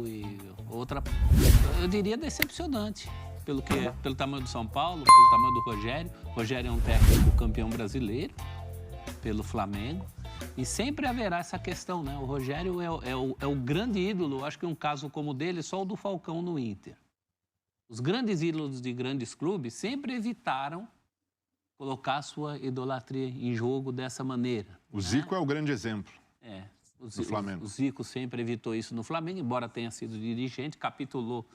e outra, eu diria decepcionante, pelo tamanho do São Paulo, pelo tamanho do Rogério. O Rogério é um técnico campeão brasileiro pelo Flamengo. E sempre haverá essa questão, né? O Rogério é o grande ídolo. Acho que um caso como o dele, só o do Falcão no Inter. Os grandes ídolos de grandes clubes sempre evitaram colocar sua idolatria em jogo dessa maneira. O Zico é o grande exemplo. Do Flamengo. O Zico sempre evitou isso no Flamengo, embora tenha sido dirigente, capitulou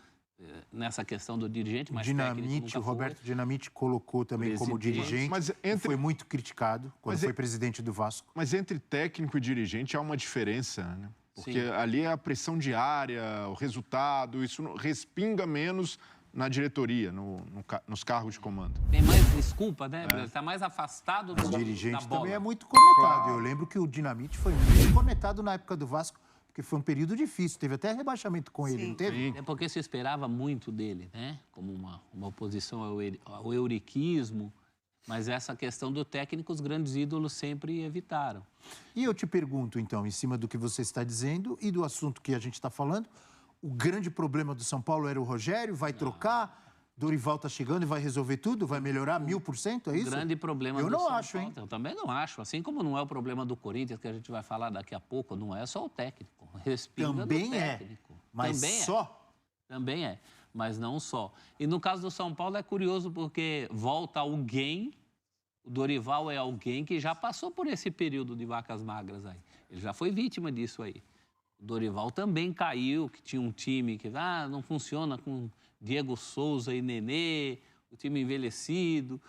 nessa questão do dirigente, mas Dinamite, o Roberto Dinamite colocou também como dirigente, mas foi muito criticado quando foi presidente do Vasco. Mas entre técnico e dirigente há uma diferença, né? Porque ali é a pressão diária, o resultado, isso respinga menos na diretoria, nos cargos de comando. Tem mais desculpa, né? Ele está mais afastado do dirigente da bola. também é muito conectado. Eu lembro que o Dinamite foi muito conectado na época do Vasco, porque foi um período difícil. Teve até rebaixamento com ele, não teve? É porque se esperava muito dele, né? Como uma oposição ao euriquismo. Mas essa questão do técnico, os grandes ídolos sempre evitaram. E eu te pergunto, então, em cima do que você está dizendo e do assunto que a gente está falando, o grande problema do São Paulo era o Rogério? Vai trocar? Dorival está chegando e vai resolver tudo? Vai melhorar 1000%? É isso? O grande problema do São Paulo. Hein? Eu também não acho. Assim como não é o problema do Corinthians, que a gente vai falar daqui a pouco, não é só o técnico. Respinga também do técnico. Mas também só? Também é, mas não só. E no caso do São Paulo é curioso porque volta alguém, o Dorival é alguém que já passou por esse período de vacas magras aí. Ele já foi vítima disso aí. O Dorival também caiu, que tinha um time que não funciona com Diego Souza e Nenê, o time envelhecido.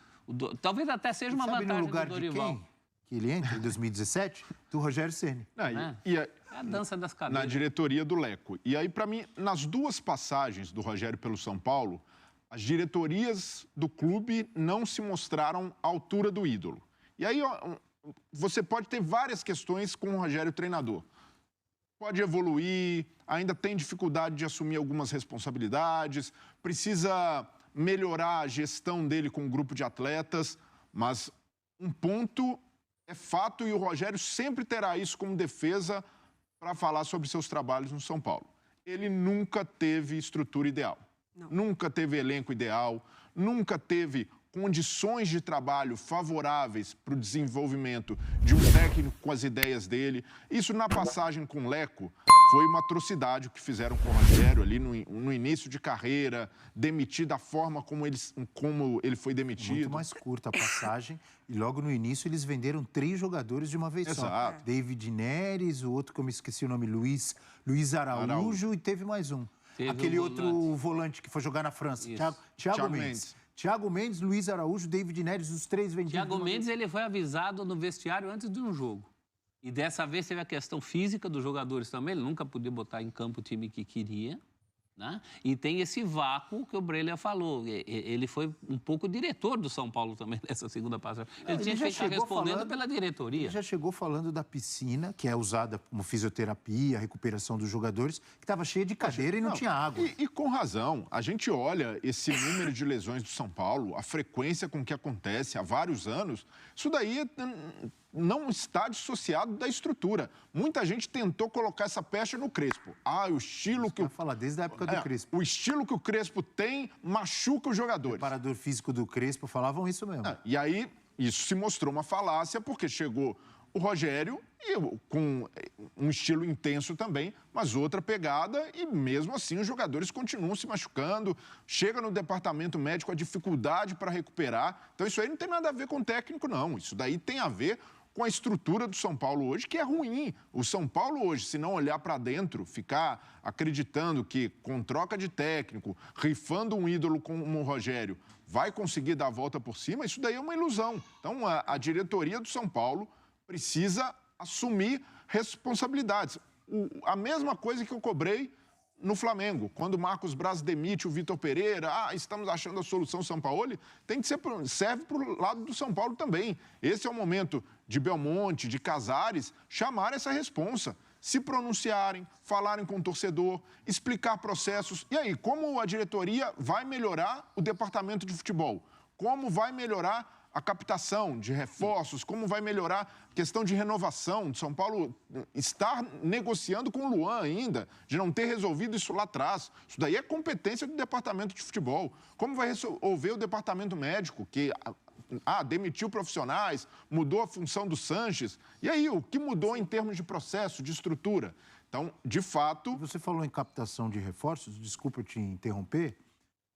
Talvez até seja uma vantagem no lugar do Dorival. De quem? Que ele entra em 2017? Do Rogério Ceni. É a dança das cadeiras. Na diretoria do Leco. E aí, para mim, nas duas passagens do Rogério pelo São Paulo, as diretorias do clube não se mostraram à altura do ídolo. E aí, você pode ter várias questões com o Rogério treinador. Pode evoluir, ainda tem dificuldade de assumir algumas responsabilidades, precisa melhorar a gestão dele com o grupo de atletas, mas um ponto é fato e o Rogério sempre terá isso como defesa para falar sobre seus trabalhos no São Paulo. Ele nunca teve estrutura ideal, nunca teve elenco ideal, nunca teve condições de trabalho favoráveis para o desenvolvimento de um técnico com as ideias dele. Isso, na passagem com o Leco, foi uma atrocidade o que fizeram com o Rogério ali no início de carreira, demitir da forma como ele foi demitido. Muito mais curta a passagem. E logo no início eles venderam 3 jogadores de uma vez só. David Neres, o outro que eu me esqueci o nome, Luiz Araújo, e teve mais um. Aquele outro volante que foi jogar na França, Thiago Mendes. Thiago Mendes, Luiz Araújo, David Neres, os 3 vendidos. Thiago Mendes, ele foi avisado no vestiário antes de um jogo. E dessa vez teve a questão física dos jogadores também. Ele nunca podia botar em campo o time que queria. Né? E tem esse vácuo que o Breler falou. Ele foi um pouco diretor do São Paulo também nessa segunda passagem. Ele tinha que estar respondendo pela diretoria. Ele já chegou falando da piscina, que é usada como fisioterapia, recuperação dos jogadores, que estava cheia de cadeira e não tinha água. E com razão. A gente olha esse número de lesões do São Paulo, a frequência com que acontece há vários anos, isso daí não está dissociado da estrutura. Muita gente tentou colocar essa pecha no Crespo. O estilo que... falar desde a época do Crespo. O estilo que o Crespo tem machuca os jogadores. O preparador físico do Crespo falavam isso mesmo. E aí, isso se mostrou uma falácia, porque chegou o Rogério, com um estilo intenso também, mas outra pegada, e mesmo assim os jogadores continuam se machucando, chega no departamento médico a dificuldade para recuperar. Então isso aí não tem nada a ver com o técnico, não. Isso daí tem a ver com a estrutura do São Paulo hoje, que é ruim. O São Paulo hoje, se não olhar para dentro, ficar acreditando que com troca de técnico, rifando um ídolo como o Rogério, vai conseguir dar a volta por cima, isso daí é uma ilusão. Então a diretoria do São Paulo precisa assumir responsabilidades. A mesma coisa que eu cobrei no Flamengo, quando o Marcos Braz demite o Vitor Pereira, estamos achando a solução Sampaoli, serve para o lado do São Paulo também. Esse é o momento de Belmonte, de Casares, chamar essa responsa, se pronunciarem, falarem com o torcedor, explicar processos. E aí, como a diretoria vai melhorar o departamento de futebol? Como vai melhorar a captação de reforços, como vai melhorar a questão de renovação. São Paulo está negociando com o Luan ainda, de não ter resolvido isso lá atrás. Isso daí é competência do departamento de futebol. Como vai resolver o departamento médico, que demitiu profissionais, mudou a função do Sanches. E aí, o que mudou em termos de processo, de estrutura? Então, de fato... Você falou em captação de reforços, desculpa te interromper,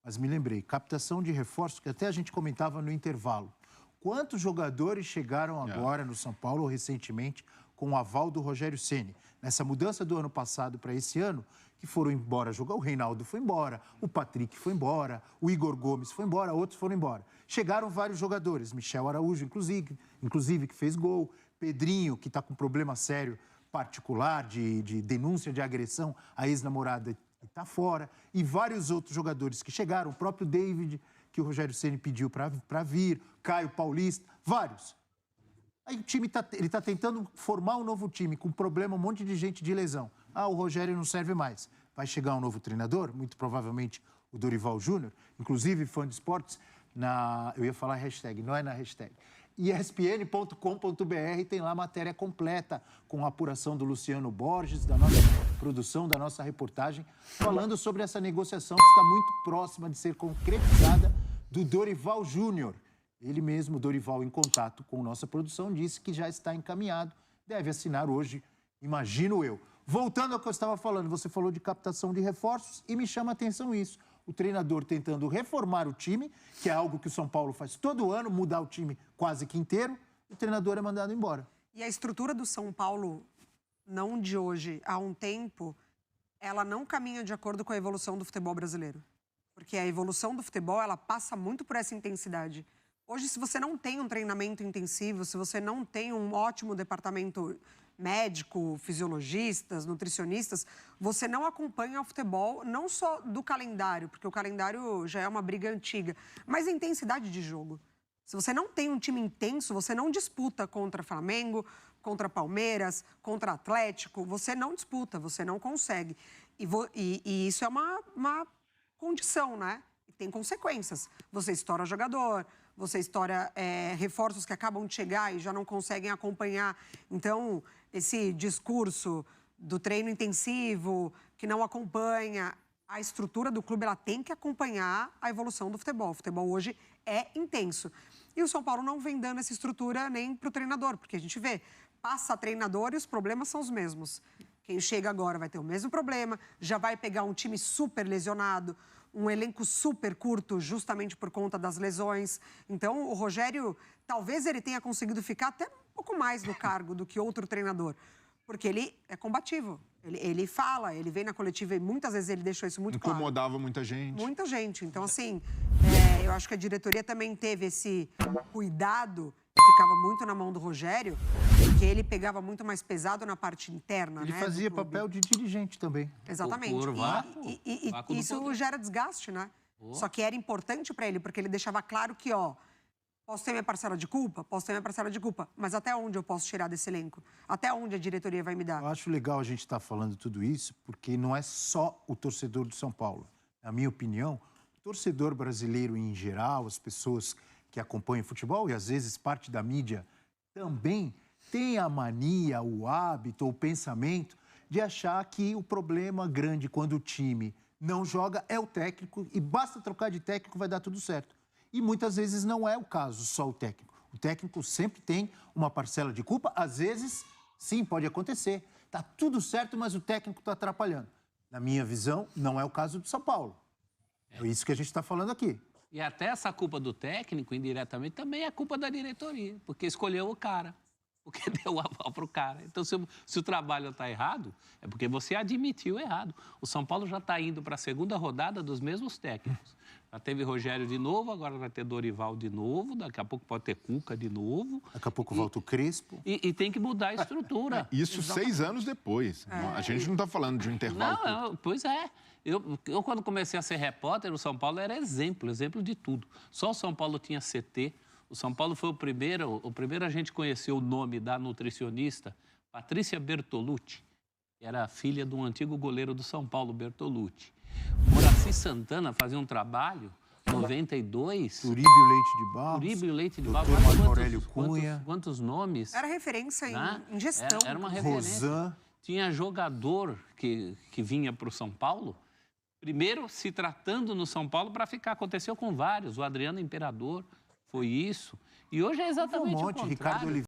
mas me lembrei, captação de reforços, que até a gente comentava no intervalo. Quantos jogadores chegaram agora no São Paulo recentemente com o aval do Rogério Ceni? Nessa mudança do ano passado para esse ano, que foram embora jogar. O Reinaldo foi embora, o Patrick foi embora, o Igor Gomes foi embora, outros foram embora. Chegaram vários jogadores, Michel Araújo, inclusive que fez gol, Pedrinho, que está com problema sério particular de denúncia de agressão à ex-namorada, que está fora, e vários outros jogadores que chegaram, o próprio David, que o Rogério Ceni pediu para vir, Caio Paulista, vários. Aí o time ele está tentando formar um novo time, com problema, um monte de gente de lesão. O Rogério não serve mais. Vai chegar um novo treinador, muito provavelmente o Dorival Júnior, inclusive fã de esportes, eu ia falar hashtag, não é na hashtag. ESPN.com.br tem lá a matéria completa com a apuração do Luciano Borges, da nossa produção, da nossa reportagem, falando sobre essa negociação que está muito próxima de ser concretizada do Dorival Júnior. Ele mesmo, Dorival, em contato com nossa produção, disse que já está encaminhado, deve assinar hoje, imagino eu. Voltando ao que eu estava falando, você falou de captação de reforços e me chama a atenção isso. O treinador tentando reformar o time, que é algo que o São Paulo faz todo ano, mudar o time quase que inteiro, o treinador é mandado embora. E a estrutura do São Paulo, não de hoje, há um tempo, ela não caminha de acordo com a evolução do futebol brasileiro. Porque a evolução do futebol, ela passa muito por essa intensidade. Hoje, se você não tem um treinamento intensivo, se você não tem um ótimo departamento médico, fisiologistas, nutricionistas, você não acompanha o futebol, não só do calendário, porque o calendário já é uma briga antiga, mas a intensidade de jogo. Se você não tem um time intenso, você não disputa contra Flamengo, contra Palmeiras, contra Atlético, você não disputa, você não consegue. E isso é uma condição, né? E tem consequências. Você estoura jogador, você estoura reforços que acabam de chegar e já não conseguem acompanhar. Então, esse discurso do treino intensivo, que não acompanha, a estrutura do clube ela tem que acompanhar a evolução do futebol. O futebol hoje é intenso. E o São Paulo não vem dando essa estrutura nem para o treinador, porque a gente vê, passa treinador e os problemas são os mesmos. Quem chega agora vai ter o mesmo problema, já vai pegar um time super lesionado, um elenco super curto, justamente por conta das lesões. Então, o Rogério, talvez ele tenha conseguido ficar até um pouco mais no cargo do que outro treinador, porque ele é combativo. Ele fala, ele vem na coletiva e muitas vezes ele deixou isso muito claro. Incomodava muita gente. Muita gente. Então, assim, eu acho que a diretoria também teve esse cuidado, que ficava muito na mão do Rogério, porque ele pegava muito mais pesado na parte interna, ele fazia papel de dirigente também. Exatamente. E isso gera desgaste, né? Só que era importante para ele, porque ele deixava claro que, posso ter minha parcela de culpa? Posso ter minha parcela de culpa. Mas até onde eu posso tirar desse elenco? Até onde a diretoria vai me dar? Eu acho legal a gente estar falando tudo isso, porque não é só o torcedor do São Paulo. Na minha opinião, o torcedor brasileiro em geral, as pessoas que acompanham futebol e às vezes parte da mídia também tem a mania, o hábito, o pensamento de achar que o problema grande quando o time não joga é o técnico e basta trocar de técnico vai dar tudo certo. E muitas vezes não é o caso só o técnico. O técnico sempre tem uma parcela de culpa, às vezes, sim, pode acontecer. Tá tudo certo, mas o técnico está atrapalhando. Na minha visão, não é o caso do São Paulo. É isso que a gente está falando aqui. E até essa culpa do técnico, indiretamente, também é culpa da diretoria, porque escolheu o cara, porque deu o aval para o cara. Então, se o trabalho está errado, é porque você admitiu errado. O São Paulo já está indo para a segunda rodada dos mesmos técnicos. Já teve Rogério de novo, agora vai ter Dorival de novo, daqui a pouco pode ter Cuca de novo. Daqui a pouco volta o Crespo. E tem que mudar a estrutura. Isso exatamente. 6 anos depois. A gente não está falando de um intervalo. Não, pois é. Eu, quando comecei a ser repórter, o São Paulo era exemplo de tudo. Só o São Paulo tinha CT. O São Paulo foi o primeiro a gente conheceu o nome da nutricionista, Patrícia Bertolucci, que era filha de um antigo goleiro do São Paulo, Bertolucci. Moraci Santana fazia um trabalho 92. Uribe e o Leite de Barros. Uribe e o Leite de Barros. Marco Aurélio Cunha. Quantos nomes? Era referência em gestão. Era uma referência. Rosan. Tinha jogador que vinha para o São Paulo, primeiro se tratando no São Paulo para ficar. Aconteceu com vários. O Adriano Imperador foi isso. E hoje é exatamente o contrário. Ricardo Oliveira.